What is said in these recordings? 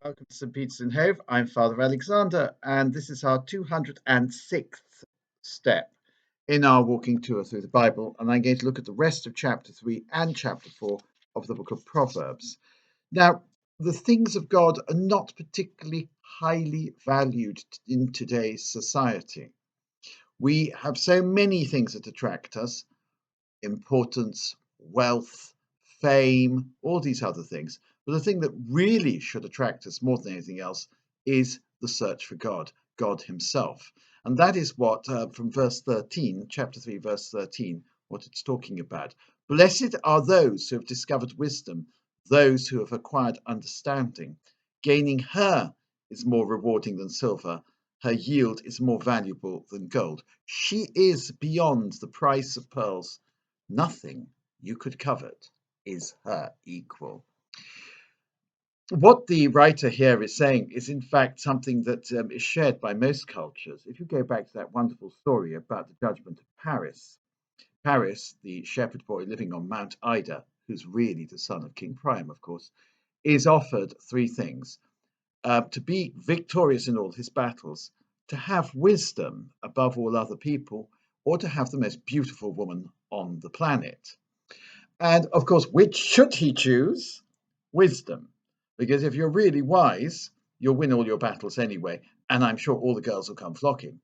Welcome to St. Peter's in Hove. I'm Father Alexander, and this is our 206th step in our walking tour through the Bible. And I'm going to look at the rest of chapter 3 and chapter 4 of the book of Proverbs. Now, the things of God are not particularly highly valued in today's society. We have so many things that attract us: importance, wealth, fame, all these other things. But the thing that really should attract us more than anything else is the search for God, God Himself. And that is what, from verse 13, chapter 3, verse 13, what it's talking about. Blessed are those who have discovered wisdom, those who have acquired understanding. Gaining her is more rewarding than silver. Her yield is more valuable than gold. She is beyond the price of pearls. Nothing you could covet is her equal. What the writer here is saying is, in fact, something that is shared by most cultures. If you go back to that wonderful story about the judgment of Paris, Paris, the shepherd boy living on Mount Ida, who's really the son of King Priam, of course, is offered three things: to be victorious in all his battles, to have wisdom above all other people, or to have the most beautiful woman on the planet. And of course, which should he choose? Wisdom. Because if you're really wise, you'll win all your battles anyway, and I'm sure all the girls will come flocking.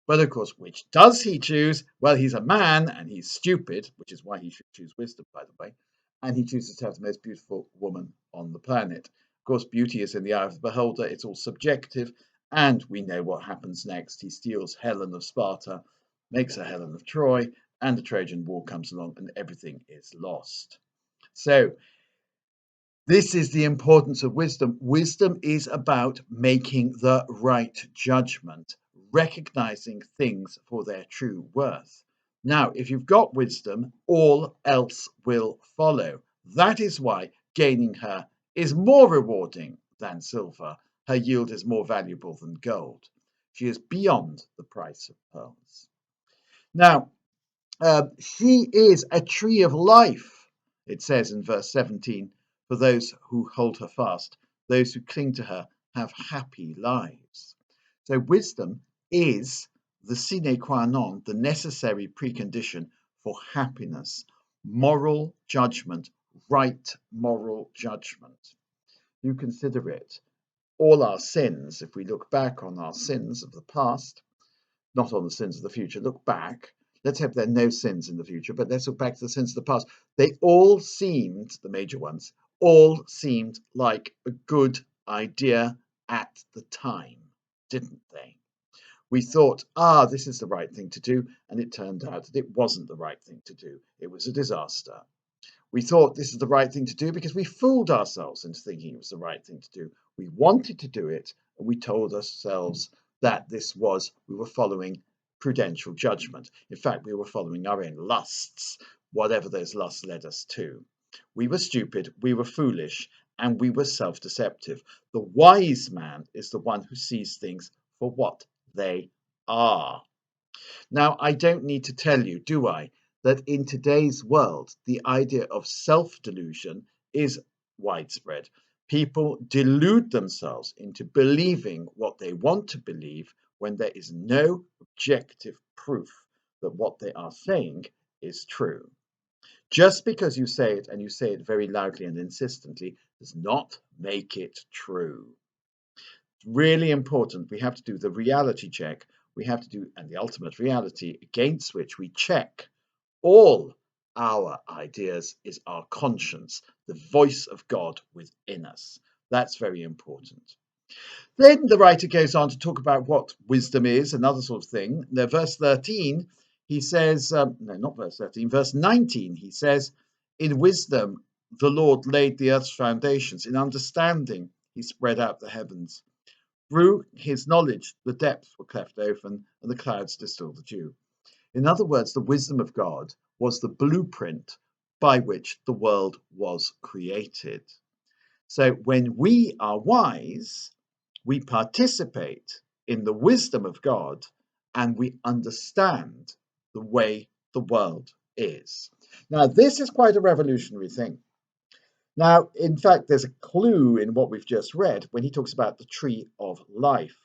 But of course, which does he choose? Well, he's a man and he's stupid, which is why he should choose wisdom, by the way. And he chooses to have the most beautiful woman on the planet. Of course, beauty is in the eye of the beholder, it's all subjective. And we know what happens next. He steals Helen of Sparta, makes a Helen of Troy, and the Trojan War comes along and everything is lost. So, this is the importance of wisdom. Wisdom is about making the right judgment, recognizing things for their true worth. Now, if you've got wisdom, all else will follow. That is why gaining her is more rewarding than silver. Her yield is more valuable than gold. She is beyond the price of pearls. Now, she is a tree of life, it says in verse 17, for those who hold her fast. Those who cling to her have happy lives. So wisdom is the sine qua non, the necessary precondition for happiness, moral judgment, right moral judgment. You consider it. All our sins, if we look back on our sins of the past, not on the sins of the future, look back. Let's hope there are no sins in the future, but let's look back to the sins of the past. They all seemed, the major ones, all seemed like a good idea at the time, didn't they? We thought, this is the right thing to do, and it turned out that it wasn't the right thing to do. It was a disaster. We thought this is the right thing to do because we fooled ourselves into thinking it was the right thing to do. We wanted to do it, and we told ourselves that we were following prudential judgment. In fact, we were following our own lusts, whatever those lusts led us to. We were stupid, we were foolish, and we were self-deceptive. The wise man is the one who sees things for what they are. Now, I don't need to tell you, do I, that in today's world, the idea of self-delusion is widespread. People delude themselves into believing what they want to believe when there is no objective proof that what they are saying is true. Just because you say it, and you say it very loudly and insistently, does not make it true. It's really important. We have to do the reality check. We have to do, and the ultimate reality against which we check all our ideas is our conscience, the voice of God within us. That's very important. Then the writer goes on to talk about what wisdom is, another sort of thing. Now, verse 13, he says, no, not verse 13, verse 19, he says, in wisdom, the Lord laid the earth's foundations. In understanding, he spread out the heavens. Through his knowledge, the depths were cleft open and the clouds distilled the dew. In other words, the wisdom of God was the blueprint by which the world was created. So when we are wise, we participate in the wisdom of God and we understand the way the world is. Now, this is quite a revolutionary thing. Now, in fact, there's a clue in what we've just read when he talks about the tree of life.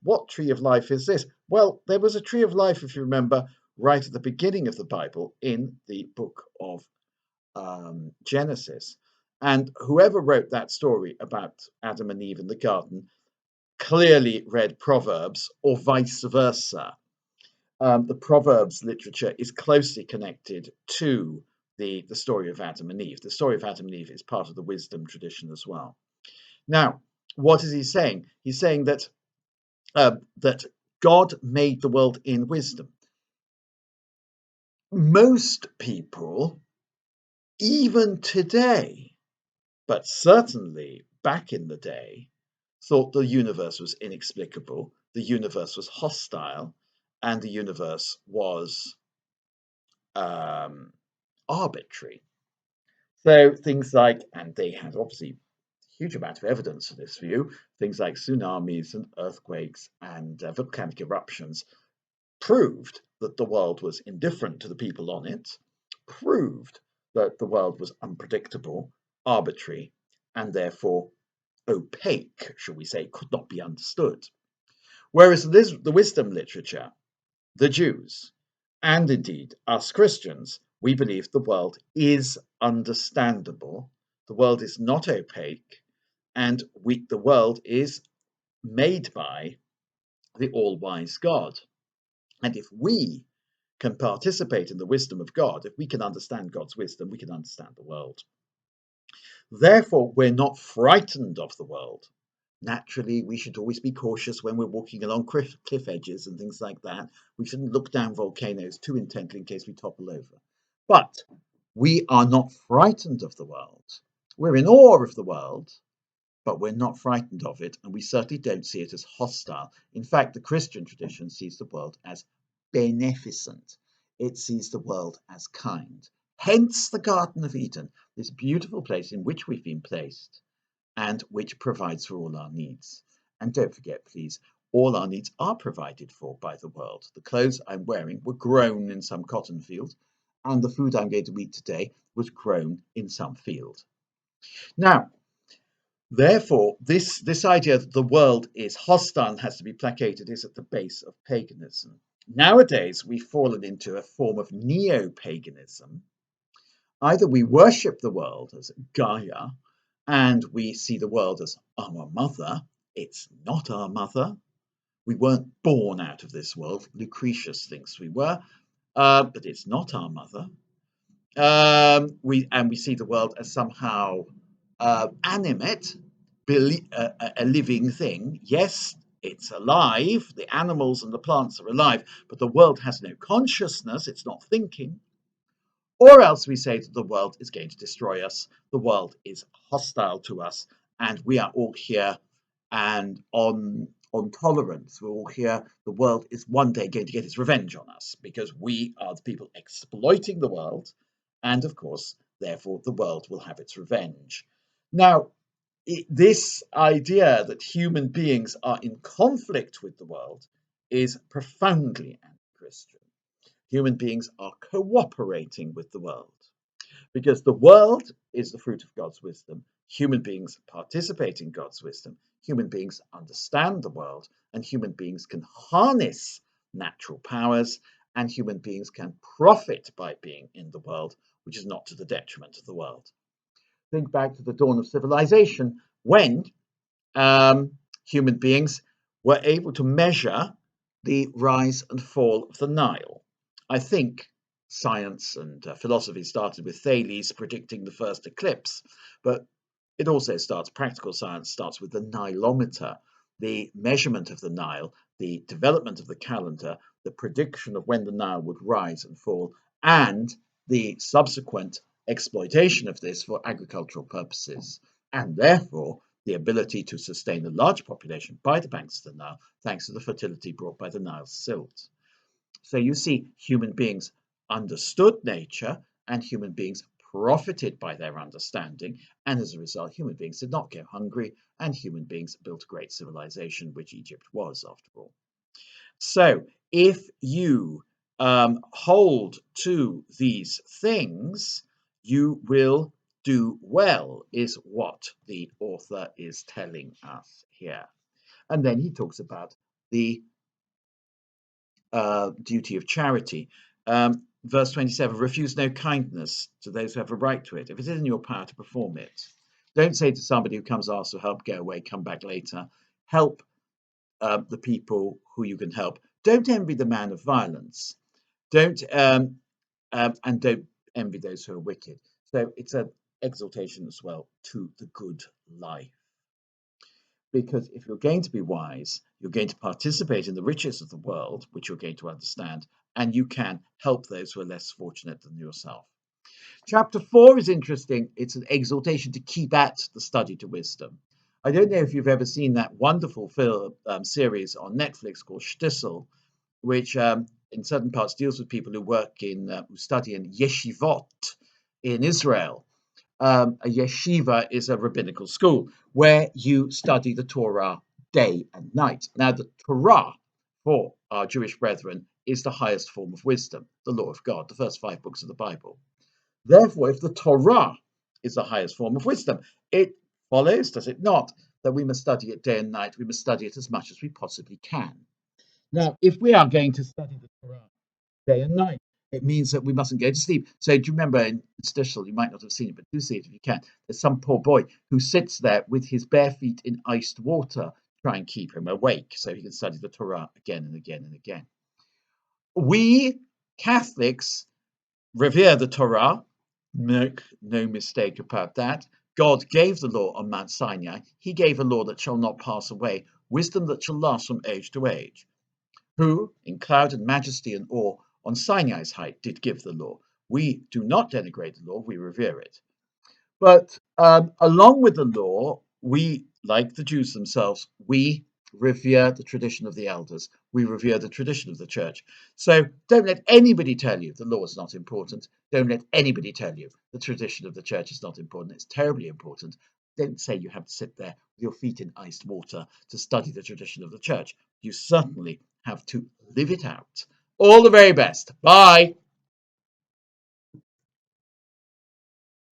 What tree of life is this? Well, there was a tree of life, if you remember, right at the beginning of the Bible in the book of Genesis. And whoever wrote that story about Adam and Eve in the garden clearly read Proverbs or vice versa. The Proverbs literature is closely connected to the story of Adam and Eve. The story of Adam and Eve is part of the wisdom tradition as well. Now, what is he saying? He's saying that that God made the world in wisdom. Most people, even today, but certainly back in the day, thought the universe was inexplicable, the universe was hostile, and the universe was um, arbitrary. So things like, and they had obviously a huge amount of evidence for this view, things like tsunamis and earthquakes and volcanic eruptions proved that the world was indifferent to the people on it, proved that the world was unpredictable, arbitrary, and therefore opaque, shall we say, could not be understood. Whereas the wisdom literature, the Jews, and indeed us Christians, we believe the world is understandable, the world is not opaque, and the world is made by the all-wise God. And if we can participate in the wisdom of God, if we can understand God's wisdom, we can understand the world. Therefore, we're not frightened of the world. Naturally, we should always be cautious when we're walking along cliff edges and things like that. We shouldn't look down volcanoes too intently in case we topple over. But we are not frightened of the world. We're in awe of the world, but we're not frightened of it, and we certainly don't see it as hostile. In fact, the Christian tradition sees the world as beneficent. It sees the world as kind. Hence the Garden of Eden, this beautiful place in which we've been placed and which provides for all our needs. And don't forget, please, all our needs are provided for by the world. The clothes I'm wearing were grown in some cotton field, and the food I'm going to eat today was grown in some field. Now, therefore, this idea that the world is hostile and has to be placated is at the base of paganism. Nowadays, we've fallen into a form of neo-paganism. Either we worship the world as Gaia, and we see the world as our mother. It's not our mother. We weren't born out of this world. Lucretius thinks we were, but it's not our mother. We see the world as somehow animate, a living thing. Yes, it's alive. The animals and the plants are alive, but the world has no consciousness. It's not thinking. Or else we say that the world is going to destroy us, the world is hostile to us, and we are all here and on tolerance. We're all here. The world is one day going to get its revenge on us because we are the people exploiting the world, and of course, therefore, the world will have its revenge. Now, this idea that human beings are in conflict with the world is profoundly anti-Christian. Human beings are cooperating with the world because the world is the fruit of God's wisdom. Human beings participate in God's wisdom. Human beings understand the world, and human beings can harness natural powers, and human beings can profit by being in the world, which is not to the detriment of the world. Think back to the dawn of civilization when human beings were able to measure the rise and fall of the Nile. I think science and philosophy started with Thales predicting the first eclipse, but it also practical science starts with the Nilometer, the measurement of the Nile, the development of the calendar, the prediction of when the Nile would rise and fall, and the subsequent exploitation of this for agricultural purposes, and therefore the ability to sustain a large population by the banks of the Nile, thanks to the fertility brought by the Nile silt. So you see, human beings understood nature and human beings profited by their understanding. And as a result, human beings did not go hungry and human beings built a great civilization, which Egypt was, after all. So if you hold to these things, you will do well, is what the author is telling us here. And then he talks about the duty of charity. Verse 27, refuse no kindness to those who have a right to it, if it is in your power to perform it. Don't say to somebody who comes ask for help, go away, come back later. Help the people who you can help. Don't envy the man of violence. Don't and don't envy those who are wicked. So it's an exhortation as well to the good life. Because if you're going to be wise, you're going to participate in the riches of the world, which you're going to understand, and you can help those who are less fortunate than yourself. Chapter 4 is interesting. It's an exhortation to keep at the study to wisdom. I don't know if you've ever seen that wonderful film series on Netflix called Shtisel, which in certain parts deals with people who work in, who study in yeshivot in Israel. A yeshiva is a rabbinical school where you study the Torah day and night. Now, the Torah for our Jewish brethren is the highest form of wisdom, the law of God, the first 5 books of the Bible. Therefore, if the Torah is the highest form of wisdom, it follows, does it not, that we must study it day and night. We must study it as much as we possibly can. Now, if we are going to study the Torah day and night, it means that we mustn't go to sleep. So do you remember in Stichel, you might not have seen it, but do see it if you can. There's some poor boy who sits there with his bare feet in iced water, try and keep him awake so he can study the Torah again and again and again. We Catholics revere the Torah, make no mistake about that. God gave the law on Mount Sinai. He gave a law that shall not pass away, wisdom that shall last from age to age. Who, in cloud and majesty and awe, on Sinai's height did give the law. We do not denigrate the law, we revere it. But along with the law, we, like the Jews themselves, we revere the tradition of the elders. We revere the tradition of the church. So don't let anybody tell you the law is not important. Don't let anybody tell you the tradition of the church is not important. It's terribly important. Don't say you have to sit there with your feet in iced water to study the tradition of the church. You certainly have to live it out. All the very best. Bye.